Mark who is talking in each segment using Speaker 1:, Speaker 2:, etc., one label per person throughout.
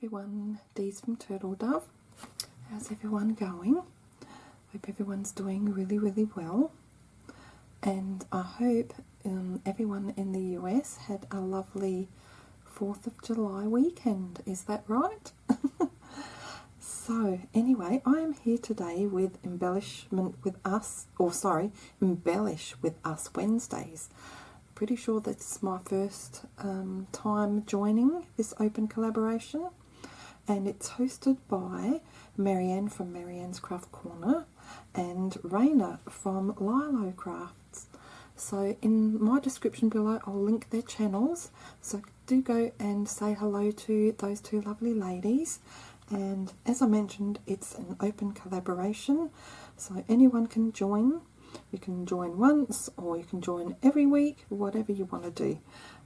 Speaker 1: everyone, Dee's from Turtle Dove. How's everyone going? Hope everyone's doing really well, and I hope everyone in the US had a lovely 4th of July weekend. Is that right? So anyway, I am here today with Embellish with Us Wednesdays. Pretty sure that's my first time joining this open collaboration, and it's hosted by Marianne from Marianne's Craft Corner and Raina from Lilo Crafts. So in my description below I'll link their channels, so do go and say hello to those two lovely ladies. And as I mentioned, it's an open collaboration, so anyone can join. You can join once or you can join every week, whatever you want to do.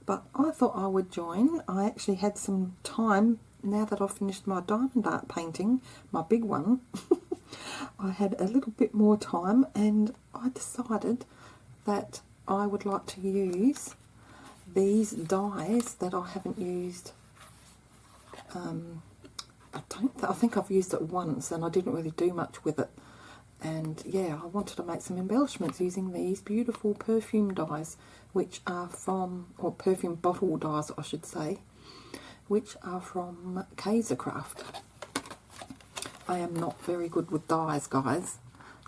Speaker 1: But I thought I would join. I actually had some time now that I've finished my diamond art painting, my big one. I had a little bit more time and I decided that I would like to use these dies that I haven't used. I think I've used it once and I didn't really do much with it. And yeah, I wanted to make some embellishments using these beautiful perfume dies, which are from, or perfume bottle dies I should say, which are from Craft. I am not very good with dies, guys,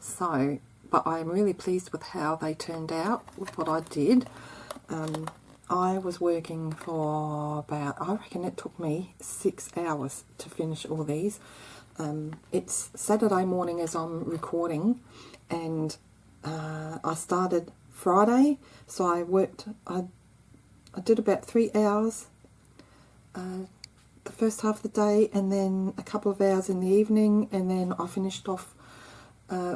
Speaker 1: so, but I am really pleased with how they turned out with what I did. I was working for about, I reckon it took me 6 hours to finish all these. It's Saturday morning as I'm recording, and I started Friday, so I did about 3 hours the first half of the day, and then a couple of hours in the evening, and then I finished off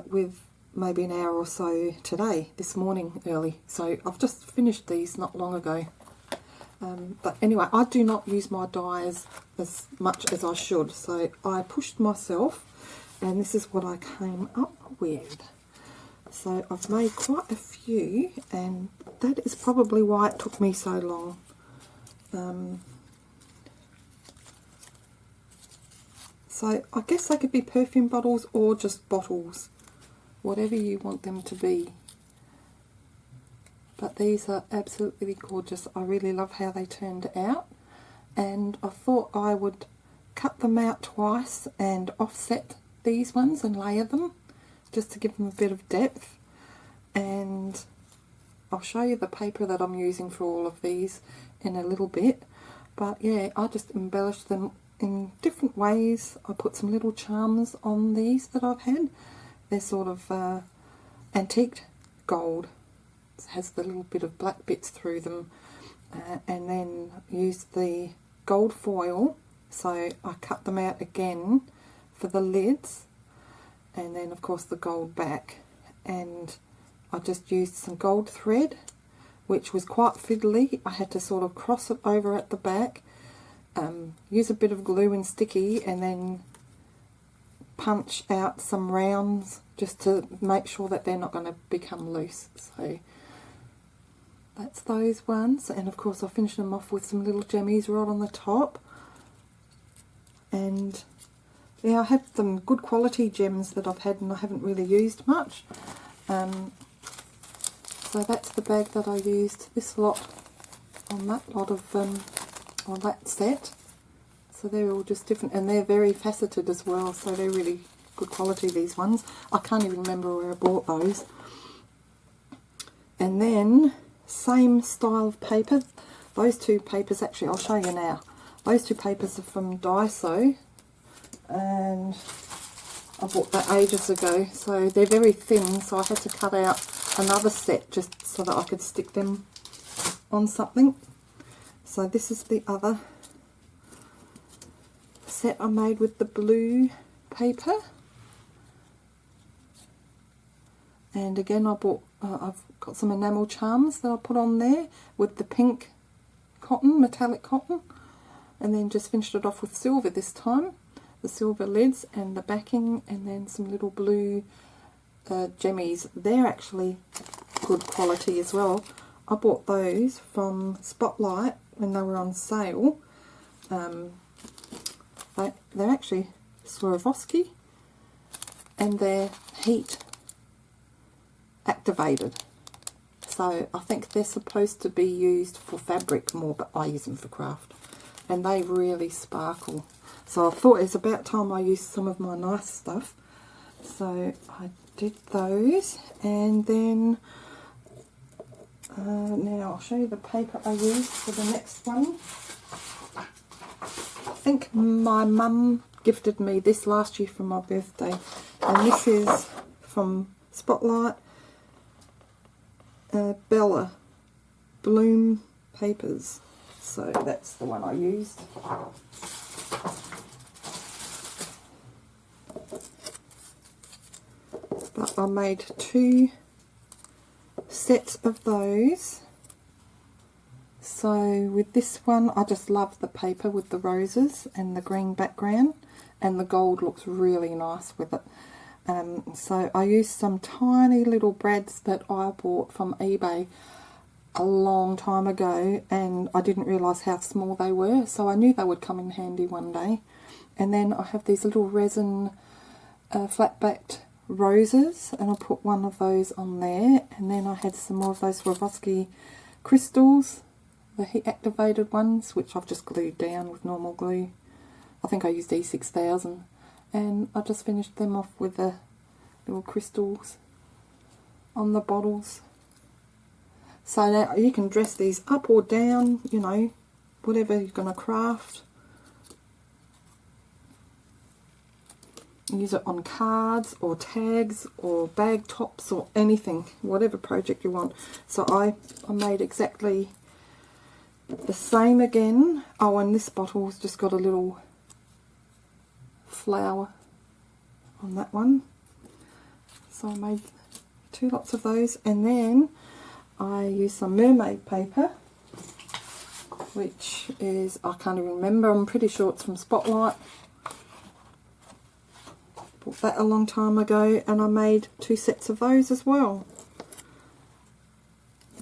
Speaker 1: with maybe an hour or so today, this morning early. So I've just finished these not long ago. But anyway, I do not use my dies as much as I should, so I pushed myself, and this is what I came up with. So I've made quite a few, and that is probably why it took me so long. So I guess they could be perfume bottles or just bottles, whatever you want them to be. But these are absolutely gorgeous. I really love how they turned out, and I thought I would cut them out twice and offset these ones and layer them just to give them a bit of depth. And I'll show you the paper that I'm using for all of these in a little bit. But yeah, I just embellished them in different ways. I put some little charms on these that I've had. They're sort of antiqued gold. It has the little bit of black bits through them, and then used the gold foil, so I cut them out again for the lids, and then of course the gold back, and I just used some gold thread, which was quite fiddly. I had to sort of cross it over at the back, use a bit of glue and sticky, and then punch out some rounds just to make sure that they're not going to become loose. So that's those ones, and of course I finished them off with some little gemmies right on the top. And yeah, I have some good quality gems that I've had and I haven't really used much. So that's the bag that I used this lot on that lot of on that set. So they're all just different, and they're very faceted as well, so they're really good quality, these ones. I can't even remember where I bought those. And then same style of paper. Those two papers, actually I'll show you now. Those two papers are from Daiso, and I bought that ages ago. So they're very thin, so I had to cut out another set just so that I could stick them on something. So this is the other set I made with the blue paper. And again, I bought, I've got some enamel charms that I put on there with the pink cotton, metallic cotton, and then just finished it off with silver this time, the silver lids and the backing, and then some little blue gemmies. They're actually good quality as well. I bought those from Spotlight when they were on sale. They're actually Swarovski, and they're heat activated. So I think they're supposed to be used for fabric more, but I use them for craft. And they really sparkle. So I thought it's about time I used some of my nice stuff. So I did those, and then now I'll show you the paper I used for the next one. I think my mum gifted me this last year for my birthday, and this is from Spotlight Bella Bloom Papers. So that's the one I used. But I made 2 sets of those. So with this one, I just love the paper with the roses and the green background, and the gold looks really nice with it. So I used some tiny little brads that I bought from eBay a long time ago, and I didn't realise how small they were, so I knew they would come in handy one day. And then I have these little resin flat-backed roses, and I put one of those on there. And then I had some more of those Swarovski crystals, the heat activated ones, which I've just glued down with normal glue. I think I used E6000, and I just finished them off with the little crystals on the bottles. So now you can dress these up or down, you know, whatever you're going to craft. Use it on cards or tags or bag tops or anything, whatever project you want. So I made exactly the same again. Oh, and this bottle's just got a little flower on that one. So I made 2 lots of those, and then I used some mermaid paper, which is, I can't even remember, I'm pretty sure it's from Spotlight. Bought that a long time ago, and I made 2 sets of those as well.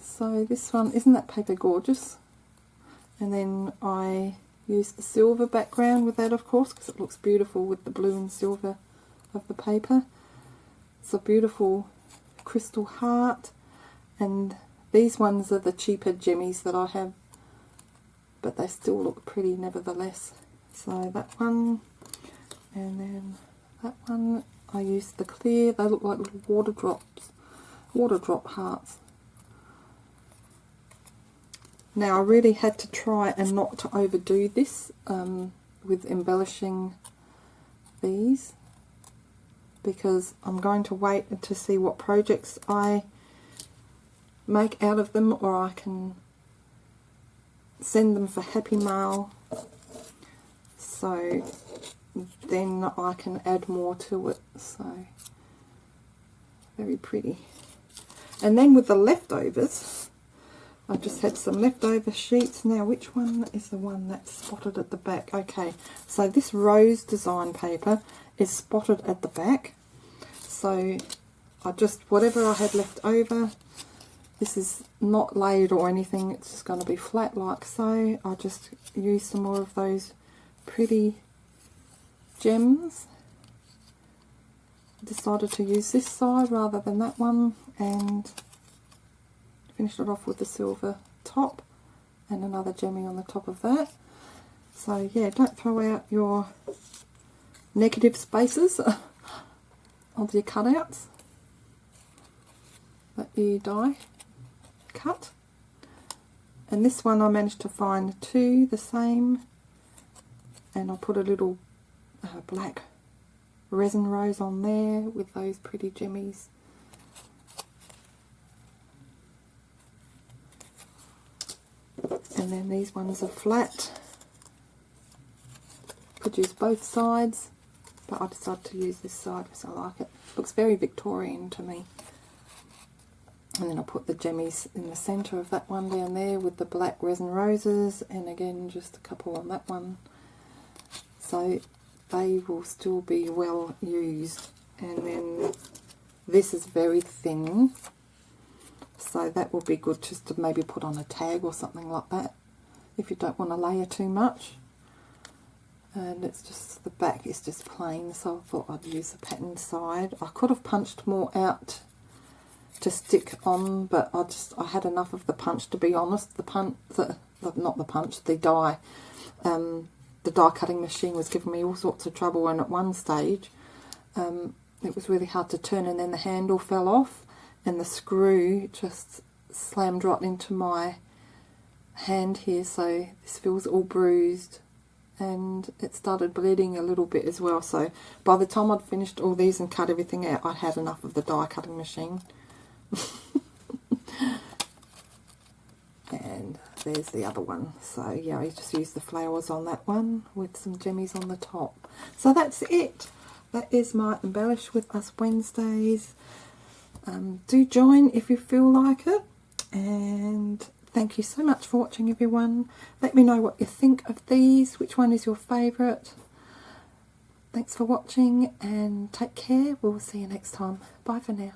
Speaker 1: So this one, isn't that paper gorgeous? And then I used the silver background with that, of course, because it looks beautiful with the blue and silver of the paper. It's a beautiful crystal heart, and these ones are the cheaper gemmies that I have, but they still look pretty nevertheless. So that one, and then that one, I used the clear, they look like little water drops, water drop hearts. Now I really had to try and not to overdo this with embellishing these, because I'm going to wait to see what projects I make out of them, or I can send them for Happy Mail, so then I can add more to it. So very pretty. And then with the leftovers, I just had some leftover sheets. Now which one is the one that's spotted at the back? Okay, so this rose design paper is spotted at the back, so I just, whatever I had left over, this is not laid or anything, it's just going to be flat like so. I just used some more of those pretty gems. Decided to use this side rather than that one, and finished it off with the silver top and another gemmy on the top of that. So yeah, don't throw out your negative spaces of your cutouts that you die cut. And this one I managed to find 2 the same, and I'll put a little black resin rose on there with those pretty gemmies. And then these ones are flat. Could use both sides, but I decided to use this side because I like it. Looks very Victorian to me. And then I'll put the gemmies in the centre of that one down there with the black resin roses, and again just a couple on that one. So they will still be well used. And then this is very thin, so that will be good just to maybe put on a tag or something like that if you don't want to layer too much. and it's just, the back is just plain, so I thought I'd use the patterned side. I could have punched more out to stick on, but I had enough of the punch, to be honest. The dye. The die cutting machine was giving me all sorts of trouble, and at one stage it was really hard to turn, and then the handle fell off and the screw just slammed right into my hand here, so this feels all bruised and it started bleeding a little bit as well. So by the time I'd finished all these and cut everything out, I'd had enough of the die cutting machine. And there's the other one. So yeah, I just used the flowers on that one with some jemmies on the top. So that's it. That is my Embellish With Us Wednesdays. Do join if you feel like it. And thank you so much for watching, everyone. Let me know what you think of these. Which one is your favourite? Thanks for watching and take care. We'll see you next time. Bye for now.